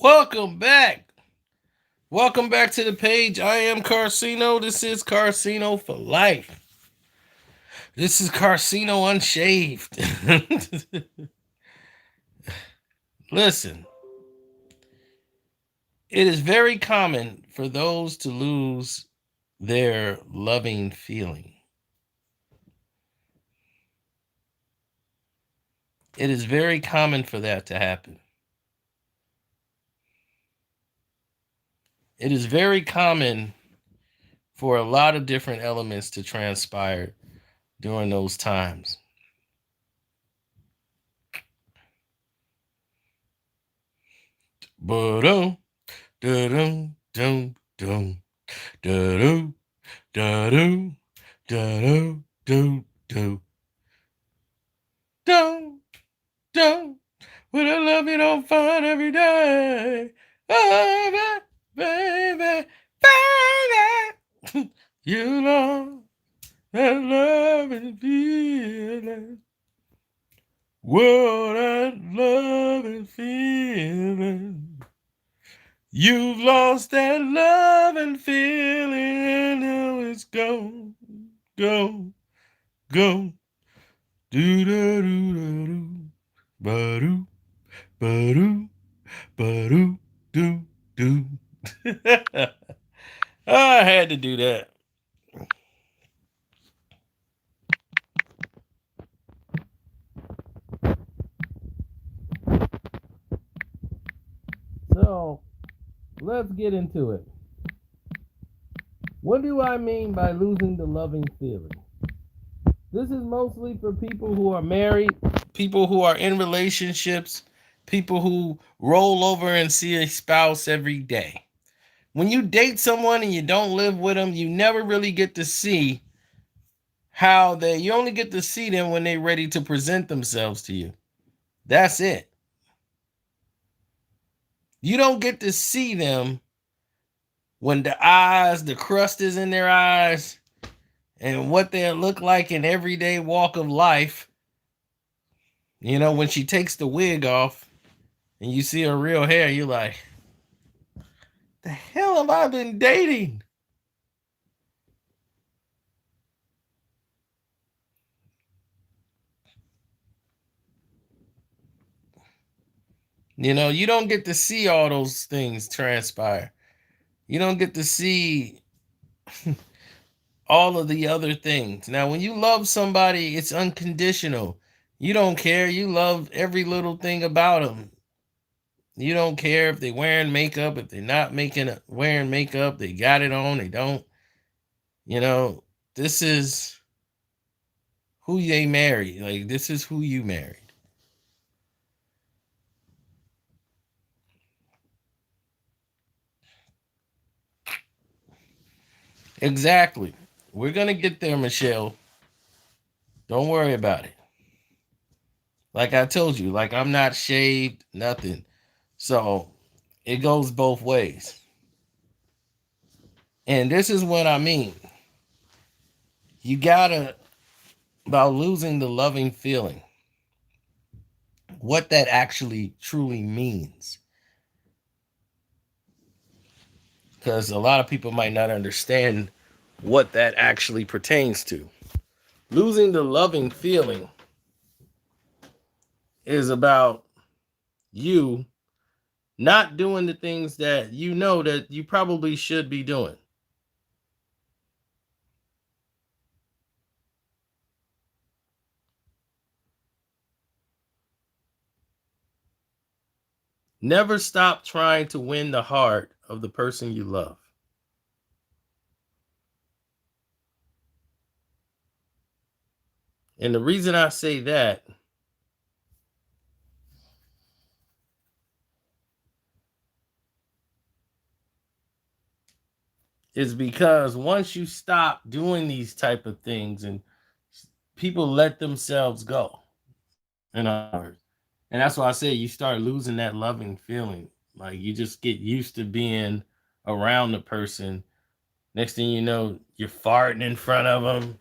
Welcome back. Welcome back to the page. I am Carcino. This is Carcino for life. This is Carcino Unshaved. Listen, it is very common for those to lose their loving feeling. It is very common for that to happen. It is very common for a lot of different elements to transpire during those times. Ba-dum, da-dum, dum, dum, da-dum, da-dum, da-dum, dum, dum, dum, dum. When I love you don't find every day. Oh, baby, baby. You know that love and feeling. What that love and feeling. You've lost that love and feeling, and now it's gone, gone, gone. Do da do da do, ba do, ba do, ba do, do do. I had to do that. So let's get into it. What do I mean by losing the loving feeling? This is mostly for people who are married, people who are in relationships, people who roll over and see a spouse every day. When you date someone and you don't live with them, you never really get to see you only get to see them when they're ready to present themselves to you. That's it. You don't get to see them when the crust is in their eyes and what they look like in everyday walk of life. When she takes the wig off and you see her real hair, you're like, the hell have I been dating? You don't get to see all those things transpire. You don't get to see all of the other things. Now, when you love somebody, it's unconditional. You don't care. You love every little thing about them. You don't care if they're wearing makeup, if they're not wearing makeup, they got it on, they don't. This is who they married. Like, this is who you married. Exactly. We're going to get there, Michelle. Don't worry about it. Like I told you, like I'm not shaved, nothing. So it goes both ways. And this is what I mean. You gotta, about losing the loving feeling, what that actually truly means. Because a lot of people might not understand what that actually pertains to. Losing the loving feeling is about you not doing the things that you know that you probably should be doing. Never stop trying to win the heart of the person you love. And the reason I say that is because once you stop doing these type of things and people let themselves go, in other words, and that's why I say you start losing that loving feeling. Like you just get used to being around the person. Next thing you know, you're farting in front of them.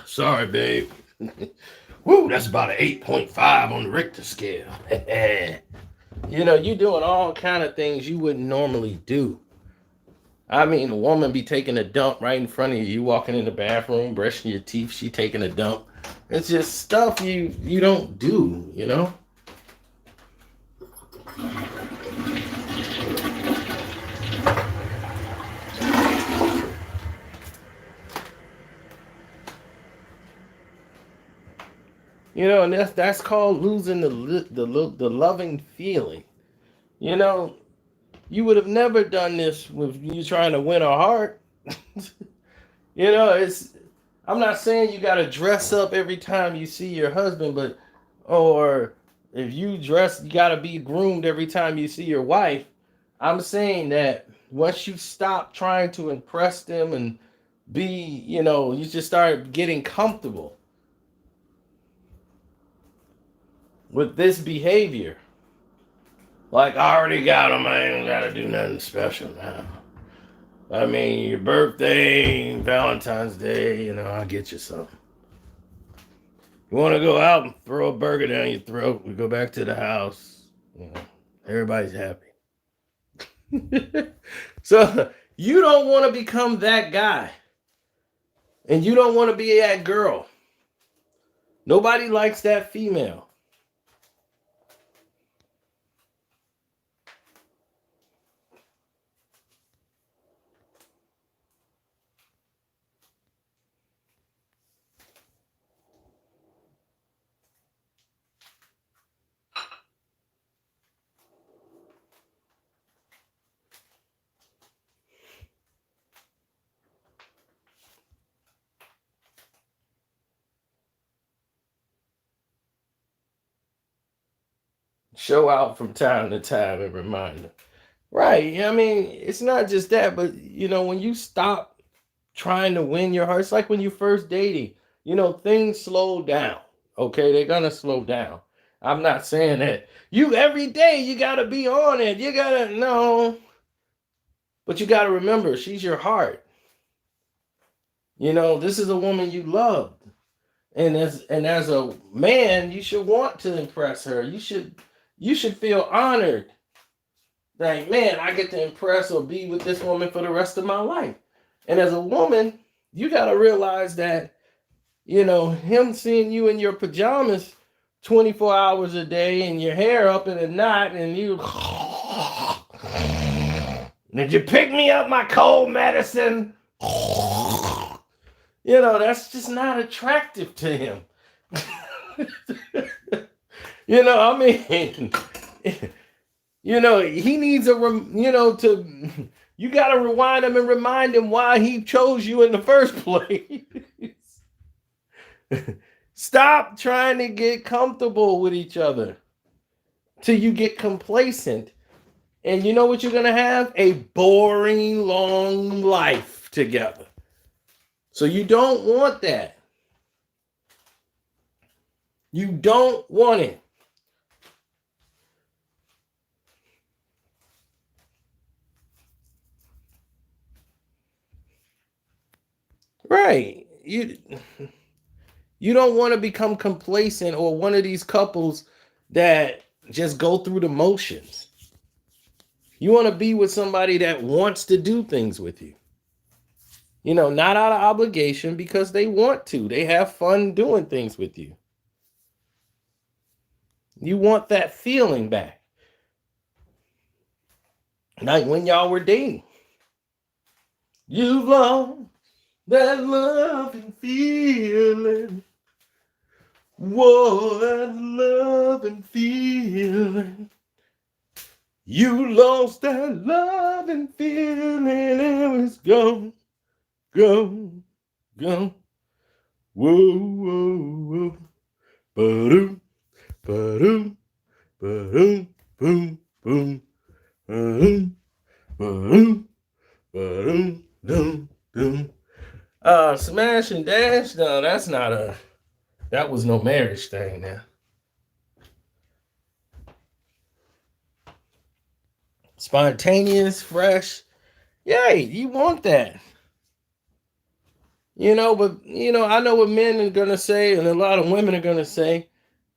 Sorry, babe. Woo, that's about an 8.5 on the Richter scale. You doing all kind of things you wouldn't normally do. I mean, a woman be taking a dump right in front of you. You walking in the bathroom, brushing your teeth, she taking a dump. It's just stuff you don't do, and that's called losing the loving feeling. You know, you would have never done this with you trying to win a heart. It's I'm not saying you got to dress up every time you see your husband, but or if you dress, you got to be groomed every time you see your wife. I'm saying that once you stop trying to impress them and you just start getting comfortable with this behavior. Like, I already got them, I ain't got to do nothing special now. I mean, your birthday, Valentine's Day, I'll get you something. You want to go out and throw a burger down your throat, we go back to the house. Everybody's happy. So, you don't want to become that guy. And you don't want to be that girl. Nobody likes that female. Show out from time to time and remind them. Right. I mean, it's not just that, but when you stop trying to win your heart, it's like when you first dating, things slow down. Okay, they're gonna slow down. I'm not saying that you every day you gotta be on it. You gotta no. But you gotta remember, she's your heart. This is a woman you loved. And as a man, you should want to impress her. You should feel honored. Like, man, I get to impress or be with this woman for the rest of my life. And as a woman, you got to realize that, him seeing you in your pajamas 24 hours a day and your hair up in a knot and you, did you pick me up my cold medicine? That's just not attractive to him. I mean, he needs you got to rewind him and remind him why he chose you in the first place. Stop trying to get comfortable with each other till you get complacent. And you know what you're going to have? A boring, long life together. So you don't want that. You don't want it. Right. You don't want to become complacent or one of these couples that just go through the motions. You want to be with somebody that wants to do things with you. Not out of obligation, because they want to. They have fun doing things with you. You want that feeling back. Like when y'all were dating. You lost that love and feeling. Whoa, that love and feeling. You lost that love and feeling, and it was gone. Go, go, whoa, whoa, whoa, ba-doom, ba-doom, ba-doom, boom, boom, ba-doom, ba-doom, ba-doom, doom, doom. Smash and dash? No, that was no marriage thing now. Spontaneous, fresh. Yay, you want that. But I know what men are gonna say, and a lot of women are gonna say,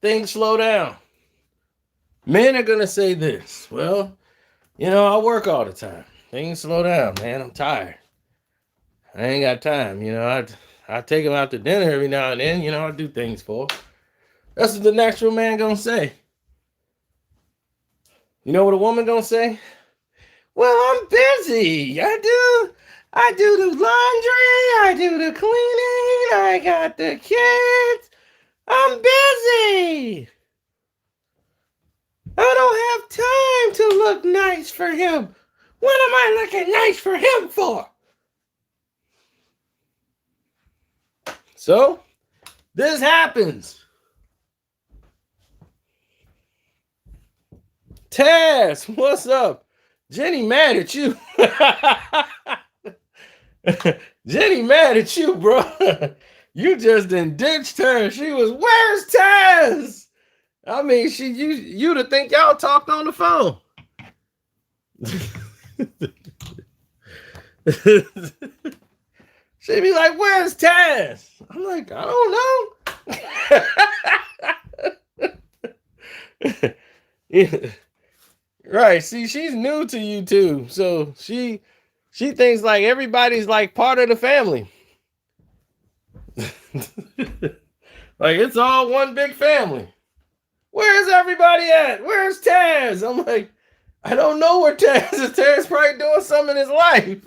things slow down. Men are gonna say this. Well, I work all the time. Things slow down, man. I'm tired. I ain't got time. I take him out to dinner every now and then. I do things for him. That's what the natural man gonna say. You know what a woman gonna say? Well, I'm busy. I do the laundry. I do the cleaning. I got the kids. I'm busy. I don't have time to look nice for him. What am I looking nice for him for? So, this happens. Taz, what's up? Jenny mad at you. Jenny mad at you, bro. You just done ditched her. She was, where's Taz? I mean, you'd have think y'all talked on the phone. She'd be like, where's Taz? I'm like, I don't know. Yeah. Right. See, she's new to you too. So she thinks like everybody's like part of the family. Like it's all one big family. Where's everybody at? Where's Taz? I'm like, I don't know where Taz is. Taz probably doing something in his life.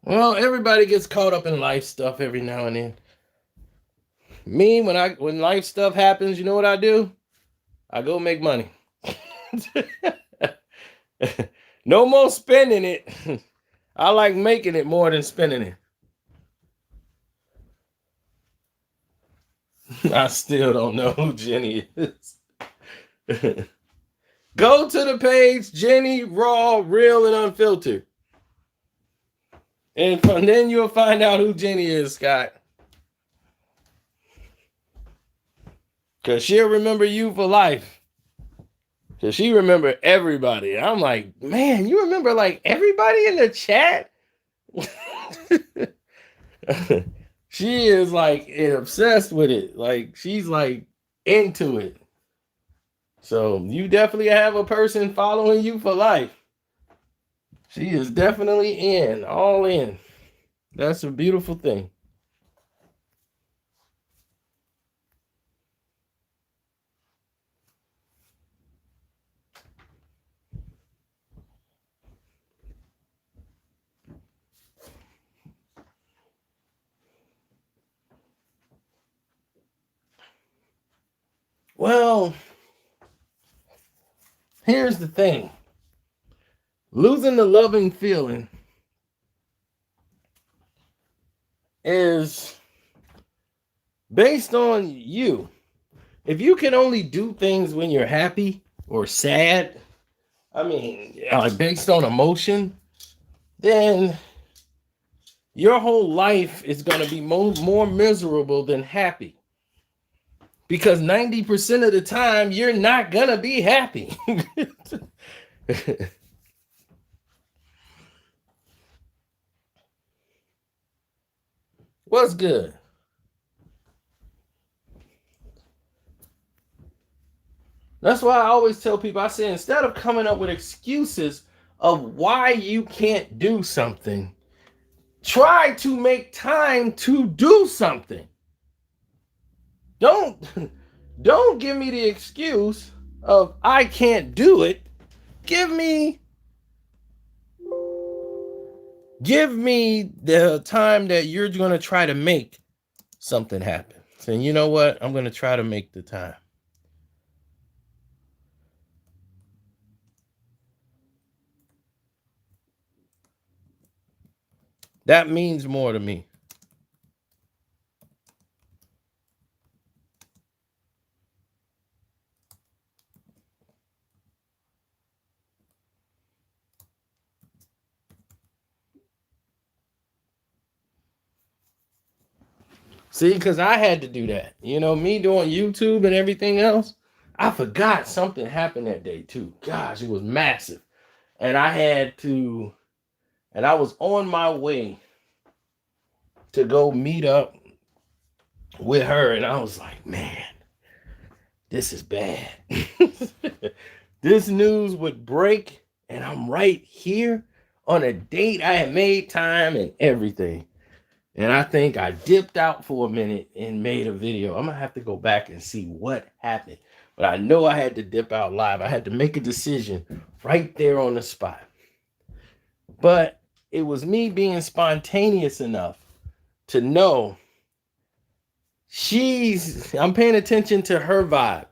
Well, everybody gets caught up in life stuff every now and then. Me, when life stuff happens, you know what I do? I go make money. No more spending it. I like making it more than spending it. I still don't know who Jenny is. Go to the page, Jenny Raw, Real and Unfiltered. And then you'll find out who Jenny is, Scott. Because she'll remember you for life. Because she remember everybody. I'm like, man, you remember like everybody in the chat? She is like obsessed with it. Like she's like into it. So you definitely have a person following you for life. She is definitely in, all in. That's a beautiful thing. Well, here's the thing. Losing the loving feeling is based on you. If you can only do things when you're happy or sad, like based on emotion, then your whole life is going to be more miserable than happy. Because 90% of the time, you're not going to be happy. What's good? That's why I always tell people, I say, instead of coming up with excuses of why you can't do something, try to make time to do something. Don't give me the excuse of I can't do it. Give me the time that you're going to try to make something happen. And you know what? I'm going to try to make the time. That means more to me. See, because I had to do that. You know, me doing YouTube and everything else, I forgot something happened that day too. Gosh, it was massive. And I was on my way to go meet up with her. And I was like, man, this is bad. This news would break, and I'm right here on a date. I had made time and everything. And I think I dipped out for a minute and made a video. I'm going to have to go back and see what happened. But I know I had to dip out live. I had to make a decision right there on the spot. But it was me being spontaneous enough to know I'm paying attention to her vibe.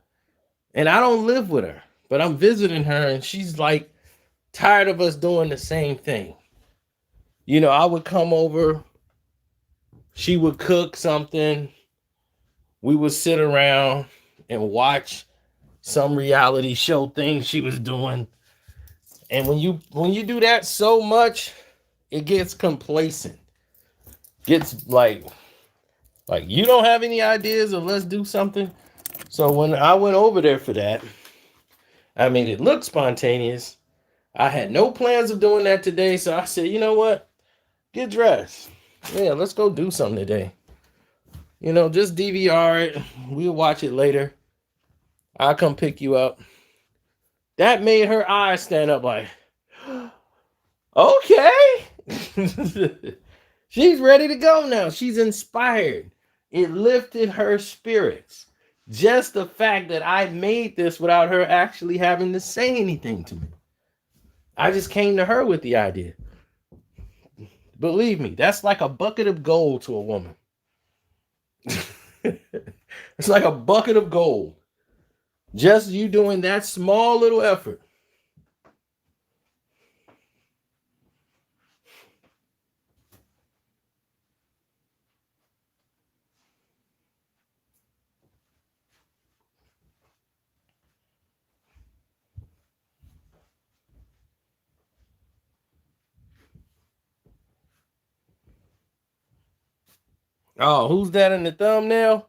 And I don't live with her, but I'm visiting her, and she's like tired of us doing the same thing. You know, I would come over, she would cook something, we would sit around and watch some reality show thing she was doing. And when you do that so much, it gets complacent. Gets like you don't have any ideas, or let's do something. So when I went over there for that, I mean, it looked spontaneous. I had no plans of doing that today, so I said, you know what? Get dressed. Yeah, let's go do something today. You know, just DVR it. We'll watch it later. I'll come pick you up. That made her eyes stand up like, okay. She's ready to go now. She's inspired. It lifted her spirits. Just the fact that I made this without her actually having to say anything to me. I just came to her with the idea. Believe me, that's like a bucket of gold to a woman. It's like a bucket of gold. Just you doing that small little effort. Oh, who's that in the thumbnail?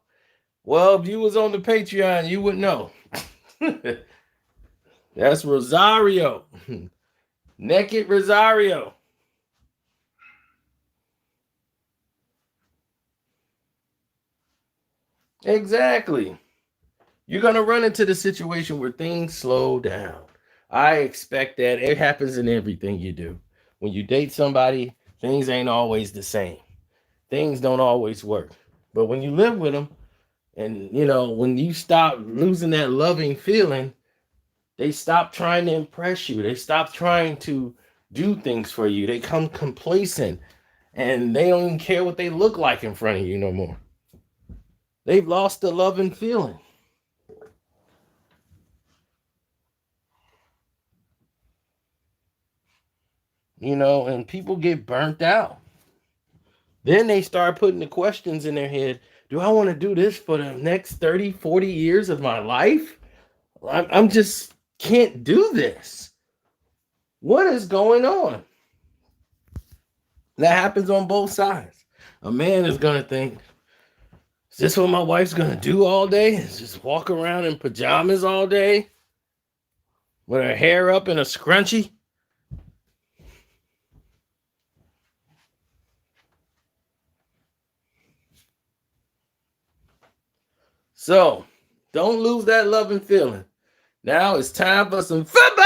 Well, if you was on the Patreon, you would know. That's Rosario. Naked Rosario. Exactly. You're going to run into the situation where things slow down. I expect that. It happens in everything you do. When you date somebody, things ain't always the same. Things don't always work. But when you live with them, and you know, when you stop losing that loving feeling, they stop trying to impress you. They stop trying to do things for you. They come complacent, and they don't even care what they look like in front of you no more. They've lost the loving feeling. You know, and people get burnt out. Then they start putting the questions in their head. Do I want to do this for the next 30, 40 years of my life? I'm just can't do this. What is going on? That happens on both sides. A man is going to think, is this what my wife's going to do all day? Is just walk around in pajamas all day with her hair up in a scrunchie? So, don't lose that loving feeling. Now it's time for some football.